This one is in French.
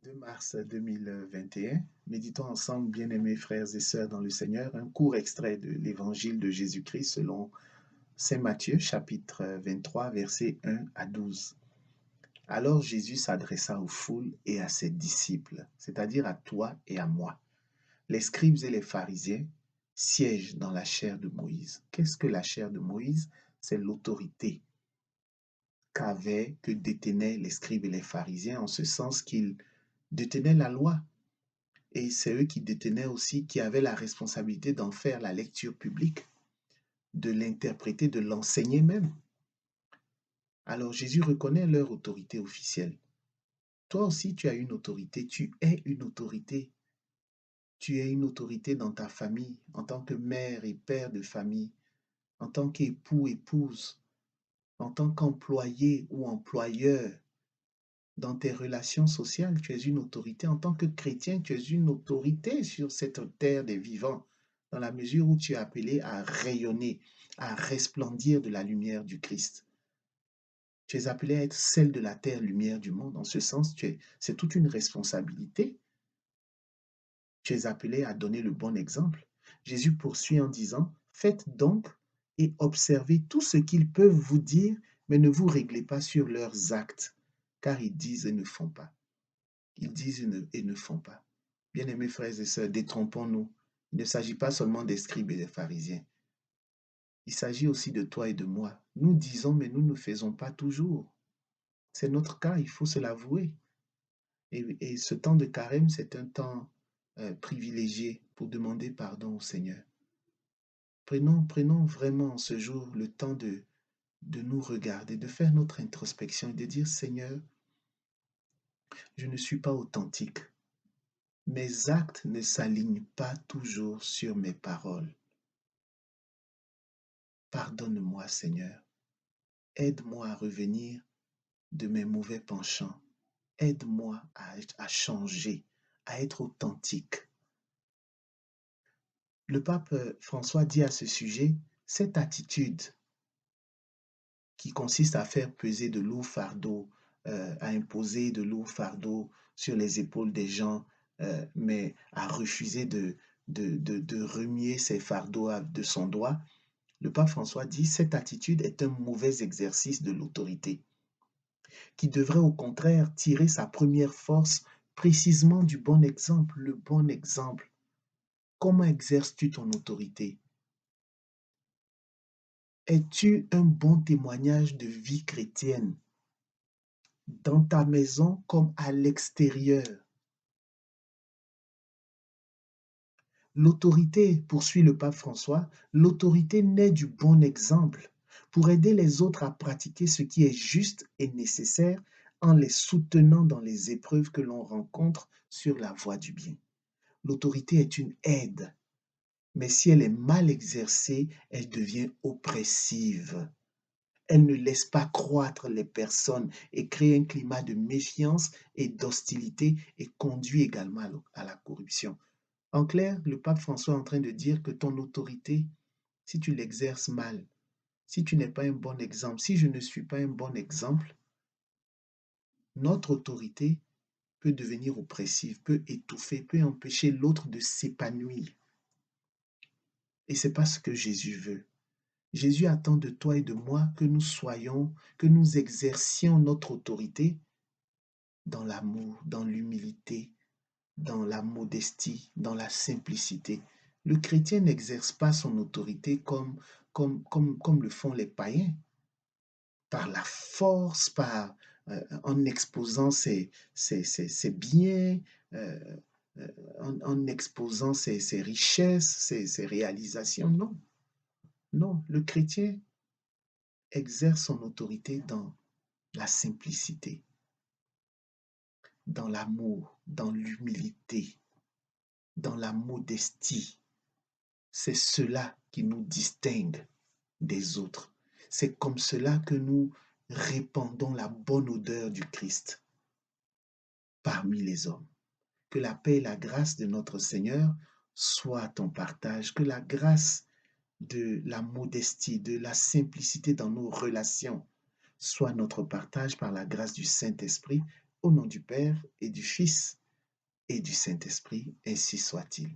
2 mars 2021, méditons ensemble, bien-aimés frères et sœurs dans le Seigneur, un court extrait de l'Évangile de Jésus-Christ selon Saint Matthieu, chapitre 23, versets 1 à 12. Alors Jésus s'adressa aux foules et à ses disciples, c'est-à-dire à toi et à moi. Les scribes et les pharisiens siègent dans la chair de Moïse. Qu'est-ce que la chair de Moïse? C'est l'autorité que détenaient les scribes et les pharisiens, en ce sens qu'ils détenaient la loi. Et c'est eux qui détenaient aussi, qui avaient la responsabilité d'en faire la lecture publique, de l'interpréter, de l'enseigner même. Alors Jésus reconnaît leur autorité officielle. Toi aussi, tu as une autorité, tu es une autorité. Tu es une autorité dans ta famille, en tant que mère et père de famille, en tant qu'époux, épouse, en tant qu'employé ou employeur. Dans tes relations sociales, tu es une autorité. En tant que chrétien, tu es une autorité sur cette terre des vivants, dans la mesure où tu es appelé à rayonner, à resplendir de la lumière du Christ. Tu es appelé à être celle de la terre, lumière du monde. En ce sens, c'est toute une responsabilité. Tu es appelé à donner le bon exemple. Jésus poursuit en disant, faites donc et observez tout ce qu'ils peuvent vous dire, mais ne vous réglez pas sur leurs actes, car ils disent et ne font pas. Ils disent et ne font pas. Bien-aimés frères et sœurs, détrompons-nous. Il ne s'agit pas seulement des scribes et des pharisiens. Il s'agit aussi de toi et de moi. Nous disons, mais nous ne faisons pas toujours. C'est notre cas, il faut se l'avouer. Et ce temps de carême, c'est un temps privilégié pour demander pardon au Seigneur. Prenons vraiment ce jour le temps de nous regarder, de faire notre introspection et de dire, Seigneur, je ne suis pas authentique. Mes actes ne s'alignent pas toujours sur mes paroles. Pardonne-moi, Seigneur. Aide-moi à revenir de mes mauvais penchants. Aide-moi à changer, à être authentique. Le pape François dit à ce sujet, cette attitude qui consiste à faire peser de lourds fardeaux, à imposer de lourds fardeaux sur les épaules des gens, mais à refuser de remuer ces fardeaux de son doigt. Le pape François dit, cette attitude est un mauvais exercice de l'autorité, qui devrait au contraire tirer sa première force précisément du bon exemple, le bon exemple. Comment exerces-tu ton autorité? Es-tu un bon témoignage de vie chrétienne dans ta maison comme à l'extérieur? L'autorité, poursuit le pape François, l'autorité naît du bon exemple pour aider les autres à pratiquer ce qui est juste et nécessaire en les soutenant dans les épreuves que l'on rencontre sur la voie du bien. L'autorité est une aide, mais si elle est mal exercée, elle devient oppressive. Elle ne laisse pas croître les personnes et crée un climat de méfiance et d'hostilité et conduit également à la corruption. En clair, le pape François est en train de dire que ton autorité, si tu l'exerces mal, si tu n'es pas un bon exemple, si je ne suis pas un bon exemple, notre autorité peut devenir oppressive, peut étouffer, peut empêcher l'autre de s'épanouir. Et ce n'est pas ce que Jésus veut. Jésus attend de toi et de moi que nous soyons, que nous exercions notre autorité dans l'amour, dans l'humilité, dans la modestie, dans la simplicité. Le chrétien n'exerce pas son autorité comme le font les païens, par la force, en exposant ses biens, euh, en exposant ses richesses, ses réalisations. Non, non, le chrétien exerce son autorité dans la simplicité, dans l'amour, dans l'humilité, dans la modestie. C'est cela qui nous distingue des autres. C'est comme cela que nous répandons la bonne odeur du Christ parmi les hommes. Que la paix et la grâce de notre Seigneur soient ton partage, que la grâce de la modestie, de la simplicité dans nos relations soit notre partage par la grâce du Saint-Esprit. Au nom du Père et du Fils et du Saint-Esprit, ainsi soit-il.